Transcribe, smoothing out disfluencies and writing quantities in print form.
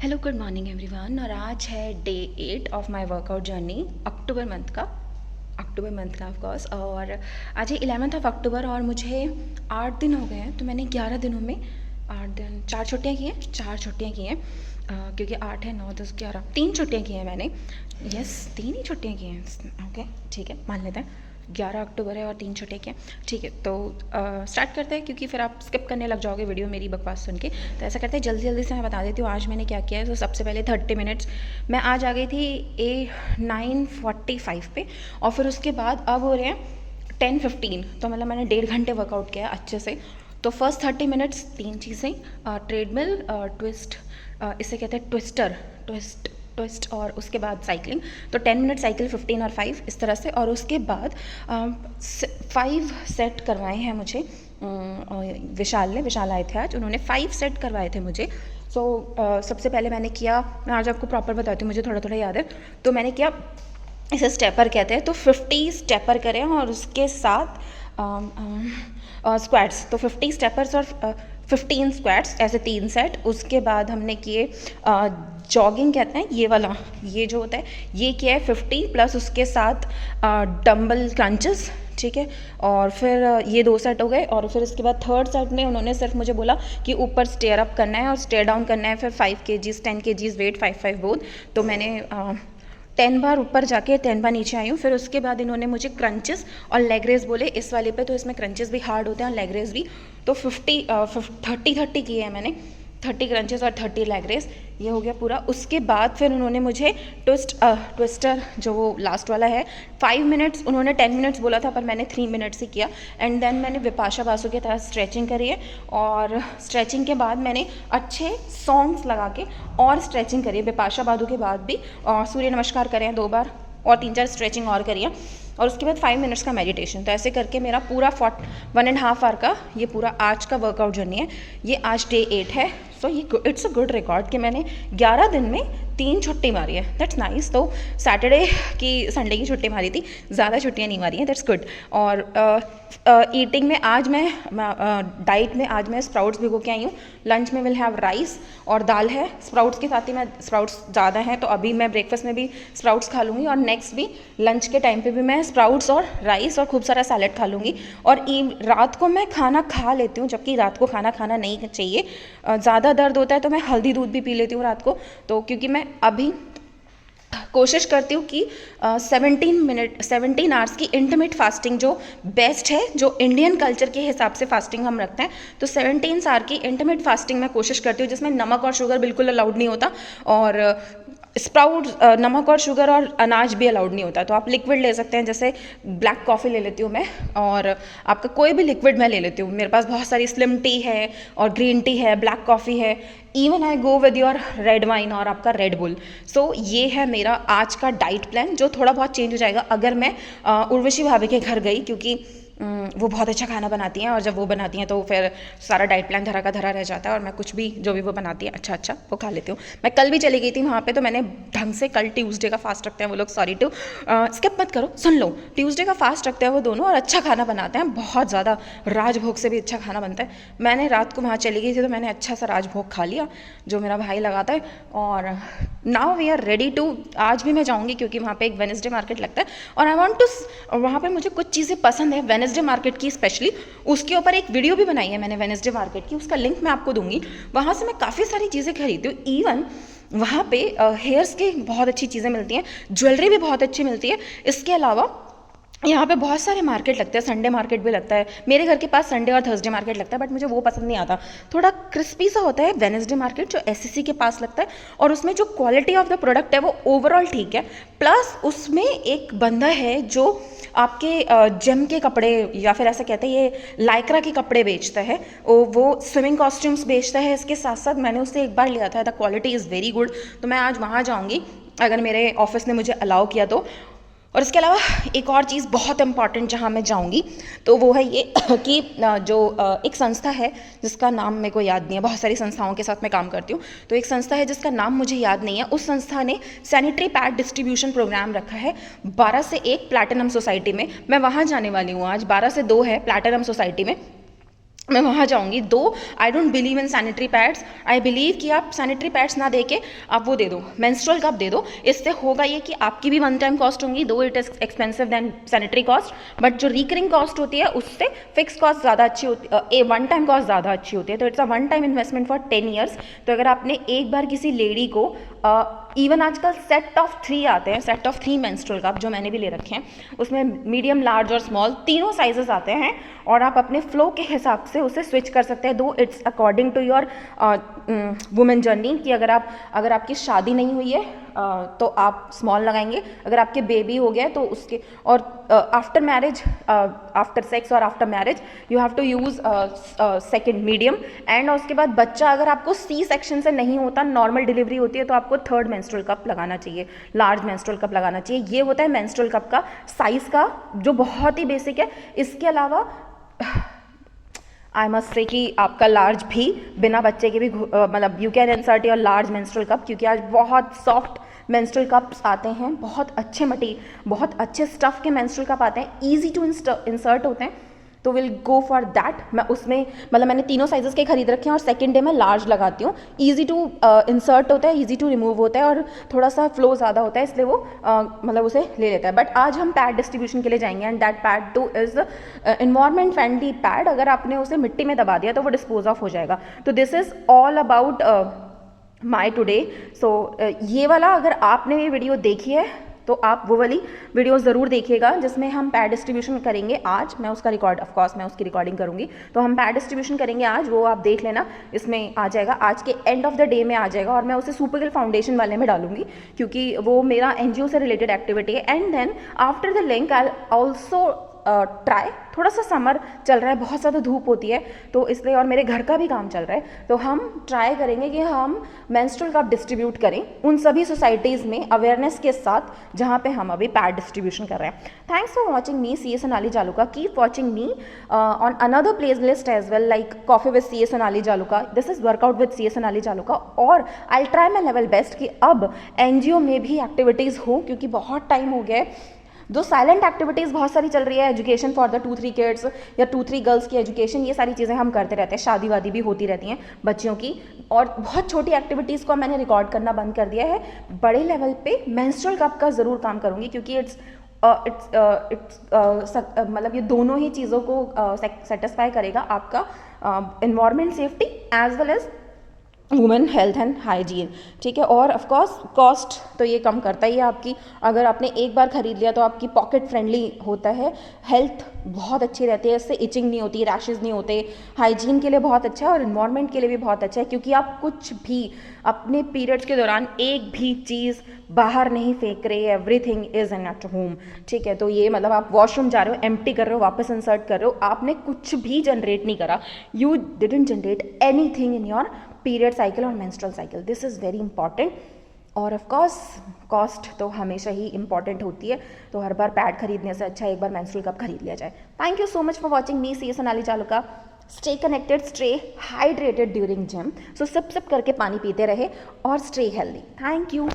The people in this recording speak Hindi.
Hello good morning everyone. और आज है day 8 of my workout journey October month का ऑफ कोर्स। और आज है 11th ऑफ अक्टूबर और मुझे 8 दिन हो गए हैं। तो मैंने 11 दिनों में 8 दिन 4 छुट्टियाँ की हैं। क्योंकि 8 है 9 10 11 3 छुट्टियाँ की हैं मैंने। यस 3 ही छुट्टियाँ की हैं। ओके ठीक है, मान लेते हैं 11 अक्टूबर है और 3 छुट्टियाँ की हैं। ठीक है, तो स्टार्ट करते हैं क्योंकि फिर आप स्किप करने लग जाओगे वीडियो मेरी बकवास सुन के। तो ऐसा करते हैं जल्दी जल्दी से मैं बता देती हूँ आज मैंने क्या किया है। तो सबसे पहले 30 मिनट्स मैं आज आ गई थी 9:45 पे, और फिर उसके बाद अब हो रहे हैं 10:15। तो मतलब मैंने 1.5 घंटे वर्कआउट किया अच्छे से। तो फर्स्ट 30 मिनट्स 3 चीज़ें, ट्रेडमिल, ट्विस्ट, इसे कहते हैं ट्विस्ट और उसके बाद साइकिलिंग। तो 10 मिनट साइकिल, 15 और 5 इस तरह से। और उसके बाद 5 सेट करवाए हैं मुझे विशाल आए थे आज, उन्होंने 5 सेट करवाए थे मुझे। सो सबसे पहले मैंने किया, मैं आज आपको प्रॉपर बताती हूँ, मुझे थोड़ा थोड़ा याद है। तो मैंने किया, इसे स्टेपर कहते हैं, तो 50 स्टेपर करें और उसके साथ स्क्वाट्स। तो 50 स्टेपर्स और 15 स्क्वाट्स, ऐसे 3 सेट। उसके बाद हमने किए जॉगिंग कहते हैं ये वाला, ये जो होता है ये किया है 50 प्लस उसके साथ डंबल क्रंचेस। ठीक है, और फिर ये 2 सेट हो गए। और फिर उसके बाद थर्ड सेट में उन्होंने सिर्फ मुझे बोला कि ऊपर स्टेयर अप करना है और स्टेयर डाउन करना है। फिर 5 kgs 10 kgs वेट 5 बोथ। तो मैंने 10 बार ऊपर जाके 10 बार नीचे आई हूँ। फिर उसके बाद इन्होंने मुझे क्रंचेस और लेग रेस बोले इस वाले पे। तो इसमें क्रंचेस भी हार्ड होते हैं और लेग रेस भी। तो 30 किए हैं मैंने, 30 क्रंचेस और 30 लेग रेस, ये हो गया पूरा। उसके बाद फिर उन्होंने मुझे ट्विस्टर जो वो लास्ट वाला है 5 मिनट्स, उन्होंने 10 मिनट्स बोला था पर मैंने 3 मिनट्स ही किया। एंड देन मैंने विपाशा बासु की तरह स्ट्रेचिंग करी है। और स्ट्रेचिंग के बाद मैंने अच्छे सॉन्ग्स लगा के और स्ट्रेचिंग करी है विपाशा बासु के बाद भी। और सूर्य नमस्कार करें हैं 2 बार और 3-4 स्ट्रेचिंग और करी है। और उसके बाद 5 मिनट्स का मेडिटेशन। तो ऐसे करके मेरा पूरा 1.5 आवर का ये पूरा आज का वर्कआउट जर्नी है। ये आज डे 8 है। सो ये इट्स अ गुड रिकॉर्ड कि मैंने 11 दिन में 3 छुट्टी मारी है। That's nice. तो सैटरडे की संडे की छुट्टी मारी थी, ज़्यादा छुट्टियाँ नहीं मारी हैं। That's good. और ईटिंग में आज मैं डाइट में आज मैं स्प्राउट्स भिगो के आई हूँ। लंच में विल हैव राइस और दाल है। स्प्राउट्स के साथ ही मैं स्प्राउट्स ज़्यादा हैं तो अभी मैं ब्रेकफास्ट में भी स्प्राउट्स खा लूँगी और नेक्स्ट भी लंच के टाइम पे भी मैं स्प्राउट्स और राइस और खूब सारा सैलेड खा लूँगी। और रात को मैं खाना खा लेती हूँ, जबकि रात को खाना खाना नहीं चाहिए। ज़्यादा दर्द होता है तो मैं हल्दी दूध भी पी लेती हूँ रात को। तो क्योंकि मैं अभी कोशिश करती हूँ कि 17 आवर्स की इंटरमिट फास्टिंग जो बेस्ट है, जो इंडियन कल्चर के हिसाब से फास्टिंग हम रखते हैं, तो 17 आवर की इंटरमिट फास्टिंग मैं कोशिश करती हूँ जिसमें नमक और शुगर बिल्कुल अलाउड नहीं होता। और स्प्राउट नमक और शुगर और अनाज भी अलाउड नहीं होता। तो आप लिक्विड ले सकते हैं, जैसे ब्लैक कॉफ़ी ले लेती हूँ मैं, और आपका कोई भी लिक्विड मैं ले लेती हूँ। मेरे पास बहुत सारी स्लिम टी है और ग्रीन टी है, ब्लैक कॉफ़ी है, even I go with your red wine और आपका रेड बुल। सो ये है मेरा आज का डाइट प्लान, जो थोड़ा बहुत चेंज हो जाएगा अगर मैं उर्वशी भाभी के घर गई, क्योंकि वो बहुत अच्छा खाना बनाती हैं और जब वो बनाती हैं तो फिर सारा डाइट प्लान धरा का धरा रह जाता है और मैं कुछ भी जो भी वो बनाती है अच्छा वो खा लेती हूँ। मैं कल भी चली गई थी वहाँ पे, तो मैंने ढंग से, कल ट्यूसडे का फास्ट रखते हैं वो लोग, सॉरी टू स्किप मत करो, सुन लो, ट्यूसडे का फास्ट रखते हैं वो दोनों और अच्छा खाना बनाते हैं, बहुत ज़्यादा, राजभोग से भी अच्छा खाना बनता है। मैंने रात को वहाँ चली गई थी तो मैंने अच्छा सा राजभोग खा लिया जो मेरा भाई लगाता है। और now we are ready to, आज भी मैं जाऊँगी क्योंकि वहाँ पे एक वेडनेसडे मार्केट लगता है और आई वांट टू, वहाँ पे मुझे कुछ चीज़ें पसंद है वेडनेसडे मार्केट की स्पेशली। उसके ऊपर एक वीडियो भी बनाई है मैंने वेडनेसडे मार्केट की, उसका लिंक मैं आपको दूंगी। वहाँ से मैं काफ़ी सारी चीज़ें खरीदती हूँ। इवन वहाँ पे हेयर्स की बहुत अच्छी चीज़ें मिलती हैं, ज्वेलरी भी बहुत अच्छी मिलती है। इसके अलावा यहाँ पे बहुत सारे मार्केट लगते हैं, संडे मार्केट भी लगता है। मेरे घर के पास संडे और थर्सडे मार्केट लगता है बट मुझे वो पसंद नहीं आता, थोड़ा क्रिस्पी सा होता है वेडनेसडे मार्केट जो एसएससी के पास लगता है। और उसमें जो क्वालिटी ऑफ द प्रोडक्ट है वो ओवरऑल ठीक है, प्लस उसमें एक बंदा है जो आपके जेम के कपड़े या फिर ऐसा कहते हैं ये लाइक्रा के कपड़े बेचता है, वो स्विमिंग कॉस्ट्यूम्स बेचता है। इसके साथ साथ मैंने उससे एक बार लिया था, the quality is very good. तो मैं आज वहाँ जाऊँगी अगर मेरे ऑफिस ने मुझे अलाउ किया तो। और इसके अलावा एक और चीज़ बहुत इंपॉर्टेंट जहाँ मैं जाऊँगी तो वो है ये कि जो एक संस्था है जिसका नाम मेरे को याद नहीं है, बहुत सारी संस्थाओं के साथ मैं काम करती हूँ, तो एक संस्था है जिसका नाम मुझे याद नहीं है। उस संस्था ने सैनिटरी पैड डिस्ट्रीब्यूशन प्रोग्राम रखा है 12 से 1 प्लैटिनम सोसाइटी में। मैं वहाँ जाने वाली हूँ आज, 12 से 2 है प्लैटिनम सोसाइटी में। मैं वहाँ जाऊँगी। दो I don't believe in sanitary pads, I believe कि आप सैनिटरी पैड्स ना दे के आप वो दे दो, मेंस्ट्रुअल कप दे दो। इससे होगा ये कि आपकी भी वन टाइम कॉस्ट होंगी, दो it is expensive than sanitary cost, but जो रिकरिंग कॉस्ट होती है उससे फिक्स कॉस्ट ज़्यादा अच्छी होती, वन टाइम कॉस्ट ज़्यादा अच्छी होती है। तो it's a one time investment for 10 years. तो अगर आपने एक बार किसी लेडी को इवन आजकल सेट ऑफ 3 आते हैं, सेट ऑफ 3 मेंस्ट्रुअल कप जो मैंने भी ले रखे हैं, उसमें मीडियम, लार्ज और स्मॉल तीनों साइजेस आते हैं, और आप अपने फ्लो के हिसाब से उसे स्विच कर सकते हैं। Though it's according to your women journey, कि अगर आपकी शादी नहीं हुई है तो आप स्मॉल लगाएंगे, अगर आपके बेबी हो गया तो उसके, और आफ्टर मैरिज, आफ्टर सेक्स और after marriage you have to use second medium. And उसके बाद बच्चा अगर आपको सी सेक्शन से नहीं होता, नॉर्मल डिलीवरी होती है, तो आपको थर्ड मेंस्ट्रुअल कप लगाना चाहिए, लार्ज मेंस्ट्रुअल कप लगाना चाहिए। ये होता है मेंस्ट्रुअल कप का साइज़ का, जो बहुत ही बेसिक है। इसके अलावा आई मस्ट से कि आपका लार्ज भी बिना बच्चे के भी मतलब you can insert your large menstrual cup, क्योंकि आज बहुत सॉफ्ट मेंस्ट्रुअल कप्स आते हैं, बहुत अच्छे स्टफ़ के मेंस्ट्रुअल कप आते हैं, ईजी टू इंसर्ट होते हैं। तो विल गो फॉर दैट। मैं उसमें मतलब मैंने तीनों साइजेस के खरीद रखे हैं, और सेकेंड डे में लार्ज लगाती हूँ। ईजी टू इंसर्ट होता है, ईजी टू रिमूव होता है, और थोड़ा सा फ्लो ज़्यादा होता है, इसलिए वो मतलब उसे ले लेता है। बट आज हम पैड डिस्ट्रीब्यूशन के लिए जाएंगे, and that pad two is environment friendly pad. अगर आपने उसे मिट्टी में दबा दिया तो वो डिस्पोज ऑफ हो जाएगा। तो this is all about my today. So ये वाला अगर आपने ये वीडियो देखी है तो आप वो वाली वीडियो ज़रूर देखिएगा जिसमें हम पैड डिस्ट्रीब्यूशन करेंगे आज। मैं उसका रिकॉर्ड, ऑफ कोर्स मैं उसकी रिकॉर्डिंग करूँगी, तो हम पैड डिस्ट्रीब्यूशन करेंगे आज, वो आप देख लेना। इसमें आ जाएगा, आज के एंड ऑफ द डे में आ जाएगा, और मैं उसे सुपरगिल फाउंडेशन वाले में डालूंगी, क्योंकि वो मेरा एनजीओ से रिलेटेड एक्टिविटी है। And then after the link I also try, थोड़ा सा समर चल रहा है, बहुत ज़्यादा धूप होती है तो इसलिए, और मेरे घर का भी काम चल रहा है, तो हम ट्राई करेंगे कि हम मेंस्ट्रुअल कप डिस्ट्रीब्यूट करें उन सभी सोसाइटीज़ में अवेयरनेस के साथ जहाँ पे हम अभी पैड डिस्ट्रीब्यूशन कर रहे हैं। Thanks for watching me, C A Sonali Jaluka. Keep watching me on another playlist as well, like coffee with C A Sonali Jaluka, this is workout with C A Sonali Jaluka. और I try my level best कि अब एनजीओ में भी एक्टिविटीज़ हो, क्योंकि बहुत टाइम हो गया है। जो साइलेंट एक्टिविटीज़ बहुत सारी चल रही है, एजुकेशन फॉर द 2-3 किड्स या 2-3 गर्ल्स की एजुकेशन, ये सारी चीज़ें हम करते रहते हैं, शादी वादी भी होती रहती हैं बच्चियों की, और बहुत छोटी एक्टिविटीज़ को मैंने रिकॉर्ड करना बंद कर दिया है। बड़े लेवल पे मेंस्ट्रुअल कप का ज़रूर काम करूँगी, क्योंकि इट्स मतलब ये दोनों ही चीज़ों को सेटिस्फाई करेगा, आपका environment safety as well as women health and hygiene, ठीक है। और ऑफ कोर्स कॉस्ट तो ये कम करता ही है आपकी, अगर आपने एक बार खरीद लिया तो आपकी पॉकेट फ्रेंडली होता है, हेल्थ बहुत अच्छी रहती है, इससे इचिंग नहीं होती, रैशेज़ नहीं होते, हाइजीन के लिए बहुत अच्छा है और इन्वायरमेंट के लिए भी बहुत अच्छा है, क्योंकि आप कुछ भी अपने पीरियड्स के दौरान एक भी चीज़ बाहर नहीं फेंक रहे, everything is in at home, ठीक है। तो ये मतलब आप वॉशरूम जा रहे हो, एम्प्टी कर रहे हो, वापस इंसर्ट कर रहे हो, आपने कुछ भी जनरेट नहीं करा, you didn't generate anything in your period cycle और menstrual cycle, this is very important. और ऑफ कोर्स कॉस्ट तो हमेशा ही इंपॉर्टेंट होती है, तो हर बार पैड खरीदने से अच्छा एक बार मेंस्ट्रुअल कप खरीद लिया जाए। Thank you so much for watching me, C A Sonali Jaluka. Stay connected, stay hydrated during gym, so sip करके पानी पीते रहे और स्टे हेल्दी। Thank you.